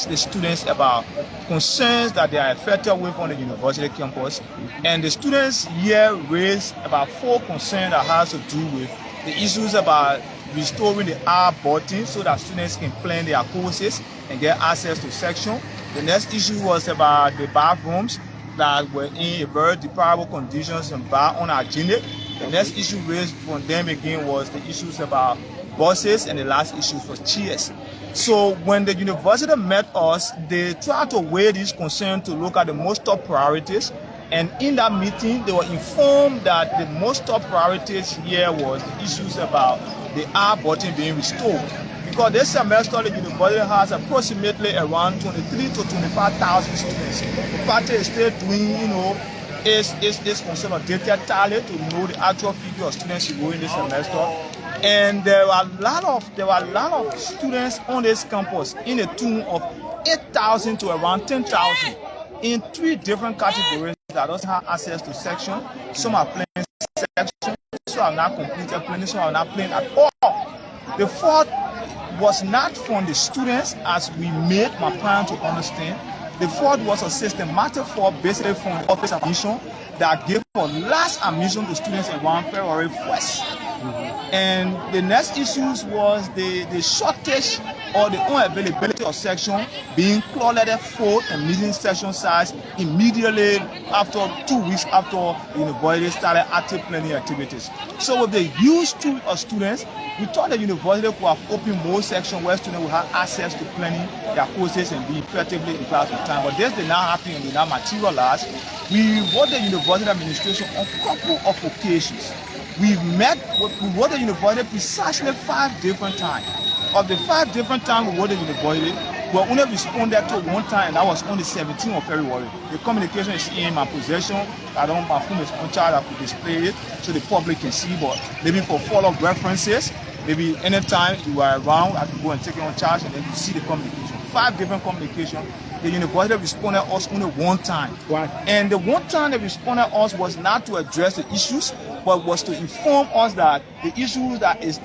the students about concerns that they are affected with on the university campus. And the students here raised about 4 concerns that has to do with the issues about restoring the hour button so that students can plan their courses and get access to section. The next issue was about the bathrooms that were in a very deplorable conditions and bad unhygienic. The next issue raised from them again was the issues about buses, and the last issue was chairs. So when the university met us, they tried to weigh these concerns to look at the most top priorities. And in that meeting, they were informed that the most top priorities here was the issues about the hour button being restored. Because this semester, the university has approximately around 23 to 25,000 students. The party is still doing, is consolidated tally to know the actual figure of students enrolled in this semester. And there were a lot of students on this campus in a tune of 8,000 to around 10,000 in 3 different categories that doesn't have access to section. Some are playing section, some are not completed planning, some are not playing at all. The fault was not from the students, as we made my parents to understand. The fault was a systematic fault basically from the office of admission that gave for last admission to students around February 1st. And the next issues was the shortage or the unavailability of section being clouded full and meeting section size immediately after 2 weeks after the university started active planning activities. So with the huge stream of students, we thought the university could have opened more sections where students would have access to planning their courses and be effectively in class on time. But this did not happen and did not materialize. We wrote the university administration on a couple of occasions. We wrote the university precisely 5 different times. Of the 5 different times we wrote the university, we only responded to one time, and that was on the 17th of February. The communication is in my possession. My phone is on charge. I could display it so the public can see, but maybe for follow-up references, maybe anytime you are around, I can go and take it on charge and then you see the communication. 5 different communications. The university responded us only one time. Why? And the one time they responded us was not to address the issues, but was to inform us that the issues that is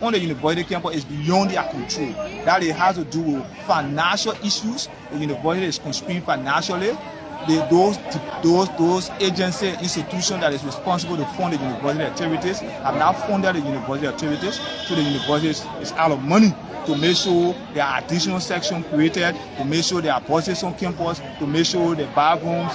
on the university campus is beyond their control. That it has to do with financial issues. The university is constrained financially. Those agencies, institutions that is responsible to fund the university activities have now funded the university activities, so the university is out of money to make sure there are additional sections created, to make sure there are buses on campus, to make sure the bathrooms,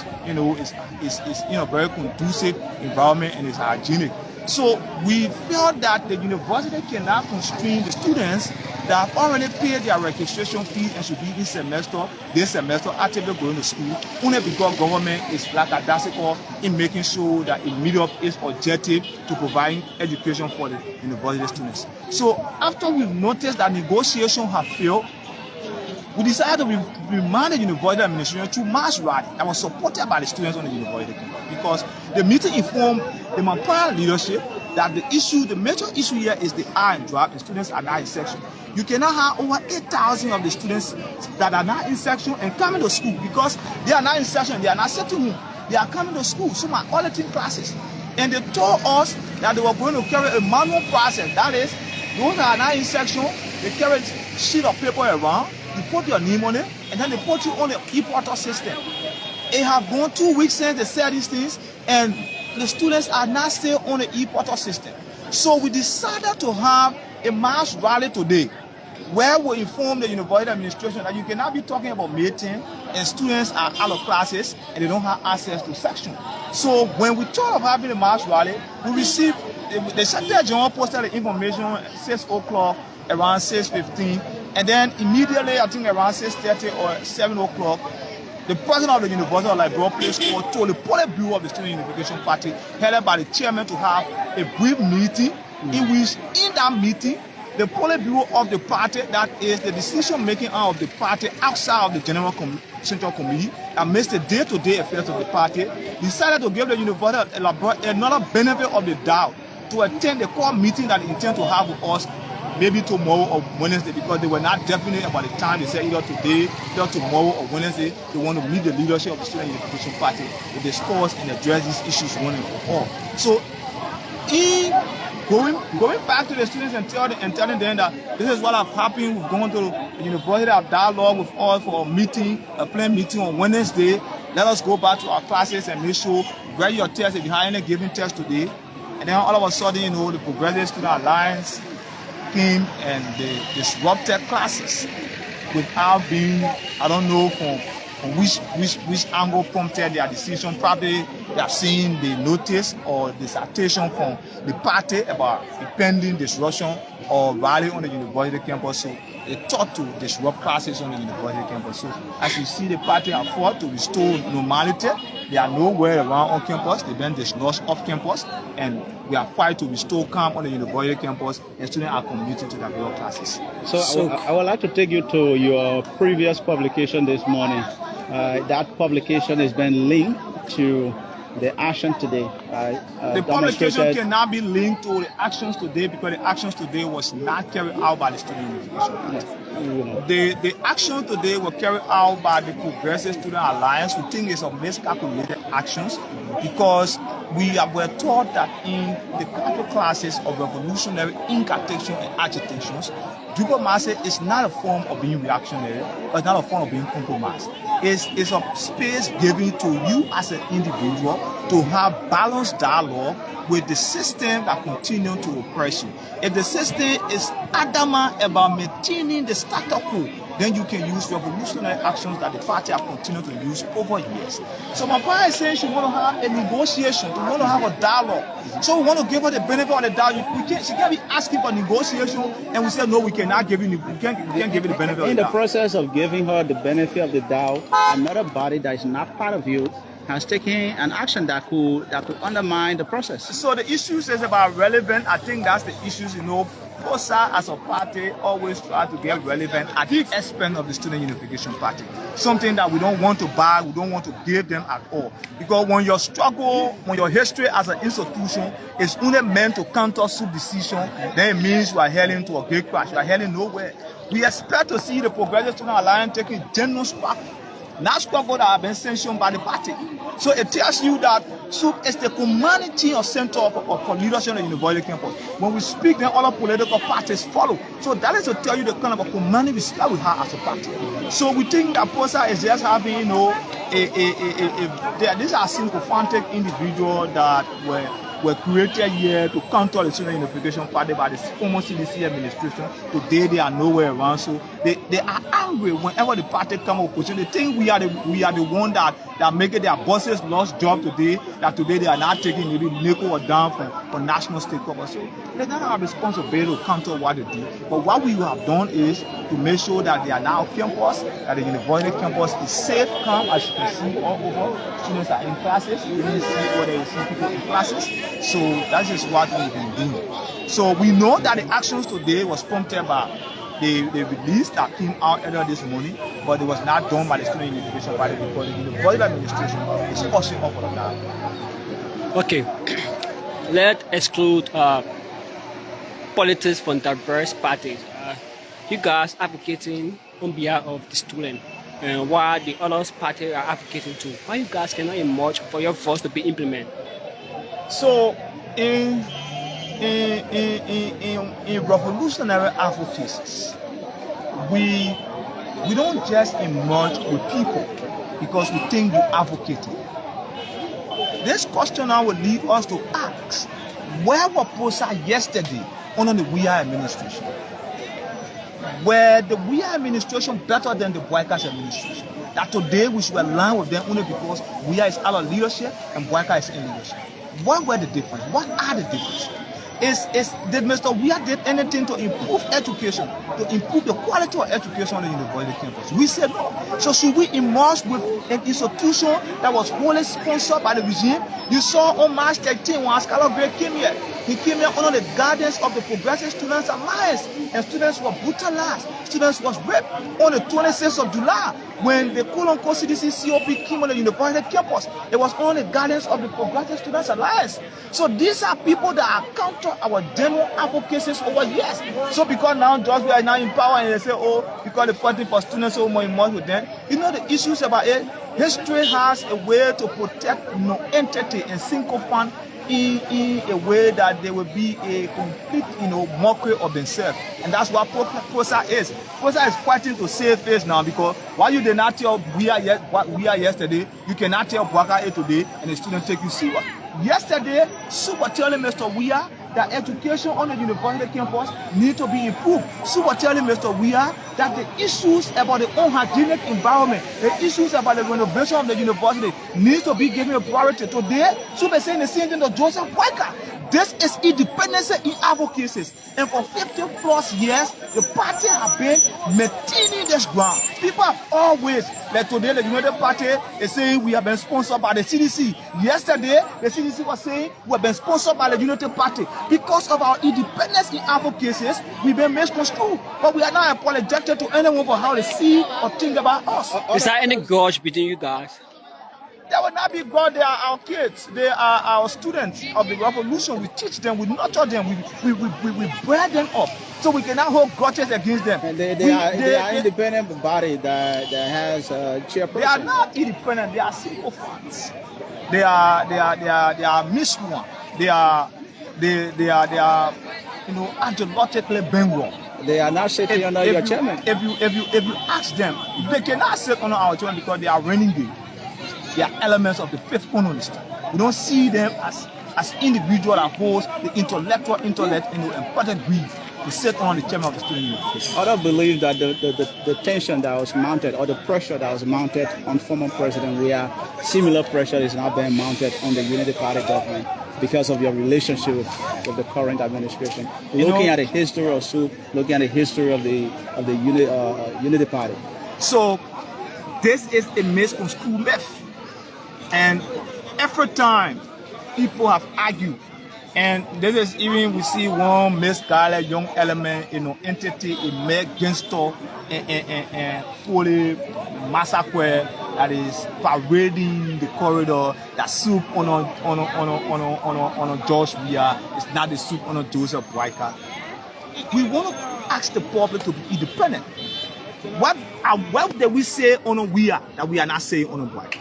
is very conducive environment and is hygienic. So we felt that the university cannot constrain the students that have already paid their registration fee and should be this semester actively going to school, only because government is lackadaisical in making sure that it meets up its objective to providing education for the university students. So after we noticed that negotiations have failed, we decided to remind the university administration to mass rally that was supported by the students on the university campus, because the meeting informed the Mampara leadership that the major issue here is the hour and drop. The students are not in section. You cannot have over 8,000 of the students that are not in section and coming to school, because they are not in section, they are not sitting home. They are coming to school. Some are auditing classes. And they told us that they were going to carry a manual process. That is, those that are not in section, they carry a sheet of paper around, you put your name on it, and then they put you on the e-portal system. It have gone 2 weeks since they said these things, and the students are not still on the e-portal system. So we decided to have a mass rally today, where we inform the university administration that you cannot be talking about meeting and students are out of classes and they don't have access to section. So when we thought of having a mass rally, we received, the Secretary General posted the information at 6 o'clock, around 6:15, and then immediately, I think around 6:30 or 7 o'clock, the president of the University of Liberia told the Politburo of the Student Unification Party, headed by the chairman, to have a brief meeting in which, in that meeting, the Politburo of the party, that is the decision-making arm of the party outside of the General Central Committee that makes the day-to-day affairs of the party, decided to give the University of Liberia another benefit of the doubt to attend the core meeting that they intend to have with us maybe tomorrow or Wednesday, because they were not definite about the time. They said either today, either tomorrow or Wednesday. They want to meet the leadership of the Student Unification Party to discuss and address these issues one and for all. So, in going back to the students and telling them that this is what has happened, we've gone to The university have dialogue with us for a meeting, a planned meeting on Wednesday. Let us go back to our classes and make sure grade your test if you have any given test today. And then all of a sudden, the Progressive Student Alliance came and they disrupted classes without being, I don't know from which angle prompted their decision. Probably they have seen the notice or the citation from the party about impending disruption or rally on the university campus. So they thought to disrupt classes on the university campus. So as you see, the party have fought to restore normality. They are nowhere around on campus. They've been dislodged off campus, and we are fighting to restore calm on the university campus, and students are commuting to their regular classes. So I would like to take you to your previous publication this morning. That publication has been linked to the action today. The publication cannot be linked to the actions today because the actions today was not carried out by the Student Unification. Yes. The action today was carried out by the Progressive Student Alliance. We think it's a miscalculated actions because we were taught that in the capital classes of revolutionary incantation and agitations, diplomacy is not a form of being reactionary, but it's not a form of being compromised. It's a space given to you as an individual to have balanced dialogue with the system that continues to oppress you. If the system is adamant about maintaining the status quo, then you can use revolutionary actions that the party have continued to use over years. So my point is saying she want to have a negotiation, we want to have a dialogue. So we want to give her the benefit of the doubt. She can't be asking for negotiation and we say no, we cannot give you, we can't give you the benefit of the doubt. In the process of giving her the benefit of the doubt, another body that is not part of you has taken an action that could undermine the process. So the issues is about relevant. I think that's the issues, POSA as a party always try to get relevant at the expense of the Student Unification Party. Something that we don't want to buy, we don't want to give them at all. Because when your struggle, when your history as an institution is only meant to counter sub-decision, then it means you are heading to a great crash. You are heading nowhere. We expect to see the Progressive Student Alliance taking genuine struggle. Not struggle that have been sanctioned by the party. So it tells you that SUP is the commanding or center for leadership in the university campus. When we speak, then other political parties follow. So that is to tell you the kind of a commanding respect we have as a party. So we think that POSA is just having, these are sycophantic individuals that were created here to counter the Student Unification Party by the former CDC administration. Today they are nowhere around, so they are angry whenever the party come up with position. They think we are the one that making their bosses lost job today, that today they are not taking maybe nickel or down for national stakeholders. So they don't have responsibility to counter what they do. But what we have done is to make sure that they are now campus, that the university campus is safe, calm, as you can see all over. Students are in classes, you can see whether you see people in classes. So that is what we've been doing. So we know that the actions today was prompted by the release that came out earlier this morning, but it was not done by the Student Unification Party because the university administration is pushing up for that. Okay, let's exclude politics from diverse parties. You guys advocating on behalf of the student, and while the other parties are advocating too. Why you guys cannot emerge for your voice to be implemented? So in revolutionary advocacies, we don't just emerge with people because we think you advocating. This question now will lead us to ask, where were POSA yesterday under the WIA administration? Were the WIA administration better than the Boyka's administration? That today we should align with them only because WIA is out of leadership and Boyka is in leadership. What were the difference? What are the differences? Did Mr. WIA did anything to improve education, to improve the quality of education on the university campus? We said no. So should we emerge with an institution that was wholly sponsored by the regime? You saw on March 13 when Scholar Gray came here. He came here under the guidance of the Progressive Students Alliance, and students were brutalized. Students was raped on the 26th of July when the quote-unquote CDC COP came on the university campus. It was under the guidance of the Progressive Students Alliance. So these are people that are counter our demo advocacies over years. So because now judges we are now in power and they say, oh, because they're fighting for students so much with them. You know the issues about it. History has a way to protect entity and sycophant in a way that they will be a complete, mockery of themselves. And that's what POSA is. POSA is fighting to save face now, because while you did not tell what we are yesterday, you cannot tell Bwaka A today and the student take you serious. Yesterday, Super telling Mr. Weah that education on the university campus need to be improved. Super telling Mr. Weah that the issues about the unhygienic environment, the issues about the renovation of the university needs to be given a priority. Today, Super saying the same thing to Joseph Boyka. This is independence in advocacy. And for 50 plus years, the party have been maintaining this ground. People have always, like today, the United Party is saying we have been sponsored by the CDC. Yesterday, the CDC was saying we have been sponsored by the United Party. Because of our independence in advocacy, we've been misconstrued. But we are not apologetic to anyone for how they see or think about us. Is there any grudge between you guys? There will not be God. They are our kids. They are our students of the revolution. We teach them, we nurture them, we bring them up. So we cannot hold grudges against them. And they are independent body that has a chairperson. They are not independent. They are simple facts. They are misborn. They are ideologically bent. They are not sitting under your chairman. If you ask them, they cannot sit under our chairman because they are renegade. They are elements of the fifth colonist. We don't see them as individual that holds the intellectual intellect and the important greed to sit on the chairman of the student union. Others believe that the tension that was mounted, or the pressure that was mounted on former President Weah, similar pressure is now being mounted on the Unity Party government because of your relationship with the current administration. Looking at the history of SUP, looking at the history of the Unity Party. So this is a misconstrued myth. And every time people have argued, and this is even we see one misguided young element, entity, a mere gangster, and fully massacre that is parading the corridor. That soup on a George Weah is not the soup on a Joseph Boyka. We want to ask the public to be independent. What did we say on a Weah that we are not saying on a Boyka?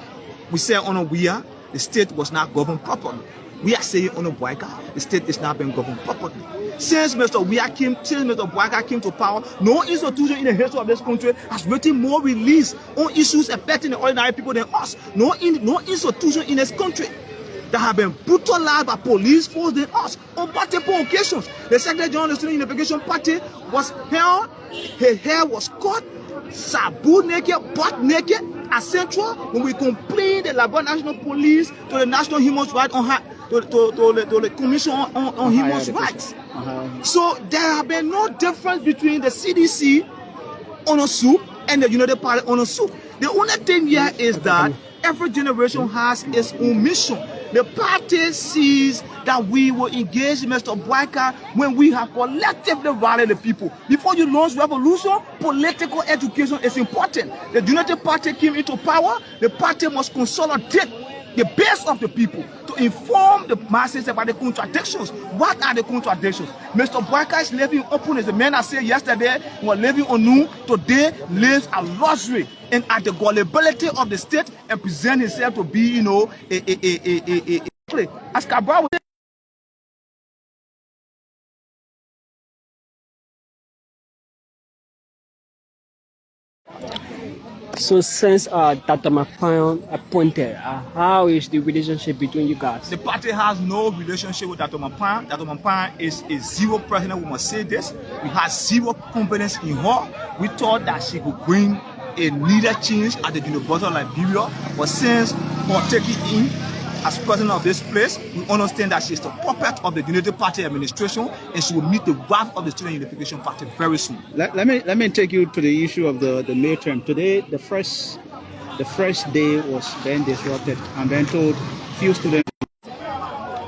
We say on a Weah, the state was not governed properly. We are saying on a Boyka, the state is not being governed properly. Since Mr. Boyka came to power, no institution in the history of this country has written more release on issues affecting the ordinary people than us. No institution in this country that have been brutalized by police force than us on multiple occasions. The Secretary General of the Student Unification Party was held, his hair was cut, sabu naked, butt naked, at Central, when we complained the Liberia National Police to the National Human Rights to the Commission on Human Rights. So there have been no difference between the CDC on a SUP and the United Party on a SUP. The only thing here is that every generation has its own mission. The party sees that we will engage Mr. Boyka when we have collectively rallied the people. Before you launch revolution, political education is important. The United Party came into power. The party must consolidate the base of the people to inform the masses about the contradictions. What are the contradictions? Mr. Boyka is living open, as the man I said yesterday, was living on noon, today lives a luxury and at the gullibility of the state and present himself to be, as Cabral would say, So since Dr. McPine appointed, how is the relationship between you guys? the party has no relationship with Dr. Mapan. Dr. Mapan is a zero president. We must say this. We had zero confidence in her. We thought that she could bring a needed change at the University of Liberia. But since her taking in as president of this place, we understand that she is the puppet of the Unity Party administration, and she will meet the wrath of the Student Unification Party very soon. Let me take you to the issue of the midterm. Today, the first day was then disrupted and then told few students.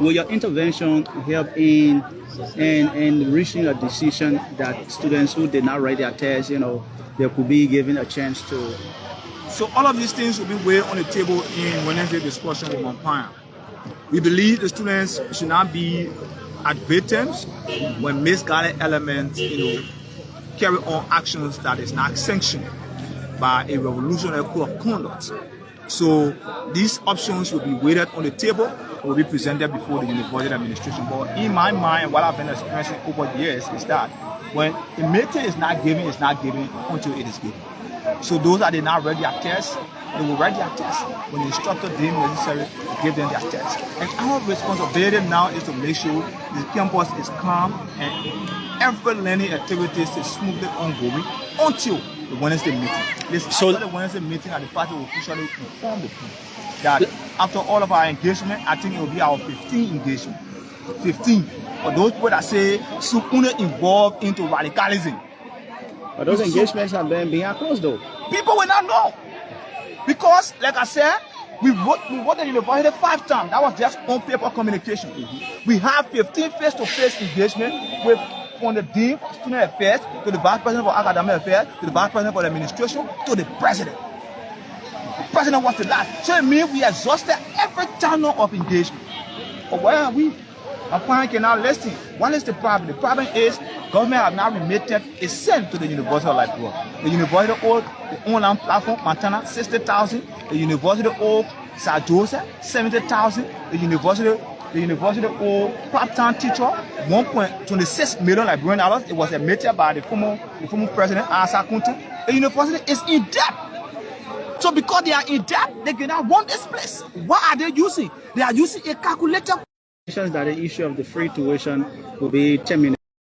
Will your intervention help in reaching a decision that students who did not write their tests, they could be given a chance to? So all of these things will be weighed on the table in Wednesday discussion with Montpine. We believe the students should not be at victims when misguided elements, carry on actions that is not sanctioned by a revolutionary code of conduct. So these options will be weighted on the table. will be presented before the university administration. But in my mind, what I've been experiencing over the years is that when a meeting is not given, it's not given until it is given. So those that did not write their tests, they will write their tests. When the instructor deemed necessary, to give them their tests. And our responsibility now is to make sure the campus is calm and every learning activity is smoothly ongoing until the Wednesday meeting. So after the Wednesday meeting, the party will officially inform the people that after all of our engagement, I think it will be our 15th engagement. 15. For those people that say Sukune involved into radicalism. But those engagements have been being closed though. People will not know. Because, like I said, we wrote the university 5 times. That was just on-paper communication. We have 15 face-to-face engagement with from the Dean for Student Affairs to the Vice President for Academic Affairs to the Vice President for the Administration to the President. The President was the last. So it means we exhausted every channel of engagement. But where are we? Our client cannot listen. What is the problem? The problem is government have now remitted a cent to the University of Liberia. The university owed the online platform Montana 60,000. The university owed St. Joseph 70,000. The university owed part-time teacher $1.26 million Liberian dollars. It was admitted by the former president Asa Kunti. The university is in debt. So because they are in debt, they cannot run this place. What are they using? They are using a calculator. That the issue of the free tuition will be terminated.